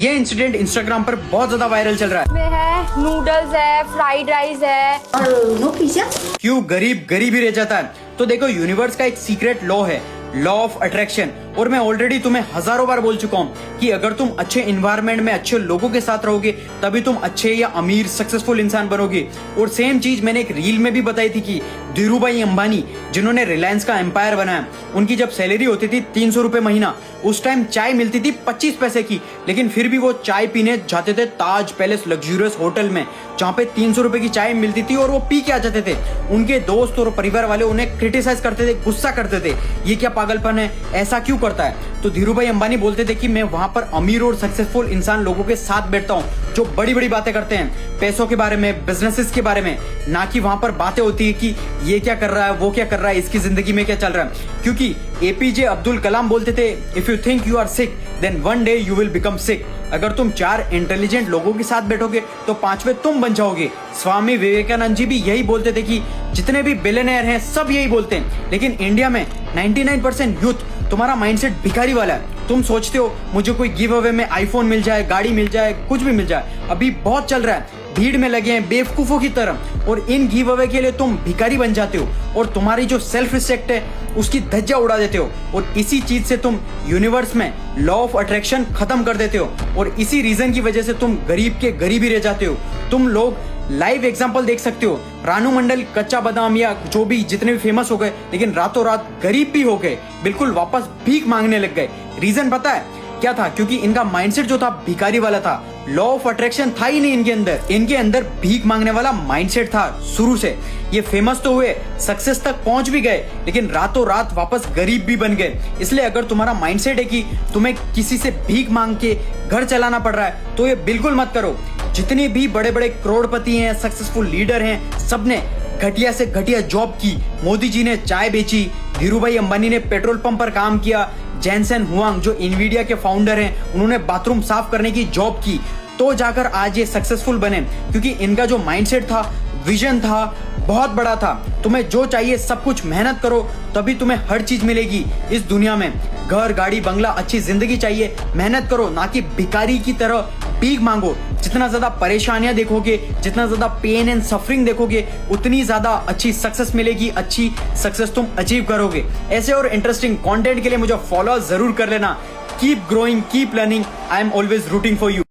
ये incident Instagram पर बहुत ज्यादा वायरल चल रहा है। में है नूडल्स है, फ्राइड राइस है और नो पिज्जा। क्यों गरीब गरीब ही रह जाता है? तो देखो, यूनिवर्स का एक सीक्रेट लॉ है, लॉ ऑफ अट्रैक्शन। और मैं ऑलरेडी तुम्हें हजारों बार बोल चुका हूँ कि अगर तुम अच्छे इन्वायरमेंट में अच्छे लोगों के साथ रहोगे तभी तुम अच्छे या अमीर सक्सेसफुल इंसान बनोगे। और सेम चीज मैंने एक रील में भी बताई थी कि धीरूभाई अंबानी, जिन्होंने रिलायंस का एम्पायर बनाया, उनकी जब सैलरी होती थी 300 रुपए महीना, उस टाइम चाय मिलती थी 25 पैसे की, लेकिन फिर भी वो चाय पीने जाते थे ताज पैलेस लग्जूरियस होटल में, जहाँ पे 300 रुपए की चाय मिलती थी और वो पी के आ जाते थे। उनके दोस्त और परिवार वाले उन्हें क्रिटिसाइज करते थे, गुस्सा करते थे, ये क्या पागलपन है, ऐसा क्यों करता है? तो धीरूभाई अंबानी बोलते थे कि मैं वहां पर अमीर और सक्सेसफुल इंसान लोगों के साथ बैठता हूँ जो बड़ी बड़ी बातें करते हैं पैसों के बारे में, बिजनेसेस के बारे में, ना कि वहां पर बातें होती है कि ये क्या कर रहा है, वो क्या कर रहा है, इसकी जिंदगी में क्या चल रहा है। क्योंकि एपीजे अब्दुल कलाम बोलते थे, if you think you are sick then one day you will become sick. अगर तुम 4 इंटेलिजेंट लोगों के साथ बैठोगे तो 5वें तुम बन जाओगे। स्वामी विवेकानंद जी भी यही बोलते थे कि जितने भी बिलियनर हैं सब यही बोलते हैं। लेकिन इंडिया में 99% यूथ तुम्हारा माइंडसेट भिखारी वाला है। तुम सोचते हो मुझे कोई गिव अवे में आईफोन मिल जाए, गाड़ी मिल जाए, कुछ भी मिल जाए। अभी बहुत चल रहा है, भीड़ में लगे हैं बेवकूफों की तरह, और इन गिव अवे के लिए तुम भिखारी बन जाते हो और तुम्हारी जो सेल्फ रिस्पेक्ट है उसकी धज्जियां उड़ा देते हो। और इसी चीज से तुम यूनिवर्स में लॉ ऑफ अट्रैक्शन खत्म कर देते हो और इसी रीजन की वजह से तुम गरीब के गरीब ही रह जाते हो। तुम लोग लाइव एग्जांपल देख सकते हो, रानू मंडल, कच्चा बादाम या जो भी जितने भी फेमस हो गए, लेकिन रातों रात गरीब भी हो गए, बिल्कुल वापस भीख मांगने लग गए। रीजन पता है क्या था? क्योंकि इनका माइंडसेट जो था भिखारी वाला था, लॉ ऑफ अट्रैक्शन था ही नहीं इनके अंदर भीख मांगने वाला माइंडसेट था शुरू से। ये फेमस तो हुए, सक्सेस तक पहुंच भी गए, लेकिन रातों रात वापस गरीब भी बन गए। इसलिए अगर तुम्हारा माइंडसेट है कि तुम्हें किसी से भीख मांग के घर चलाना पड़ रहा है तो ये बिल्कुल मत करो। जितने भी बड़े बड़े करोड़पति हैं, सक्सेसफुल लीडर हैं, सबने घटिया से घटिया जॉब की। मोदी जी ने चाय बेची, धीरूभाई अंबानी ने पेट्रोल पंप पर काम किया, जेनसेन हुआंग जो इनवीडिया के फाउंडर हैं, उन्होंने बाथरूम साफ करने की जॉब की, तो जाकर आज ये सक्सेसफुल बने। क्योंकि इनका जो माइंडसेट था, विजन था, बहुत बड़ा था। तुम्हें जो चाहिए सब कुछ मेहनत करो तभी तुम्हें हर चीज मिलेगी इस दुनिया में। घर, गाड़ी, बंगला, अच्छी जिंदगी चाहिए, मेहनत करो, ना कि भिखारी की तरह भीख मांगो। जितना ज्यादा परेशानियां देखोगे, जितना ज्यादा पेन एंड सफरिंग देखोगे, उतनी ज्यादा अच्छी सक्सेस मिलेगी, अच्छी सक्सेस तुम अचीव करोगे। ऐसे और इंटरेस्टिंग कंटेंट के लिए मुझे फॉलो जरूर कर लेना। Keep growing, keep learning, I am always rooting for you.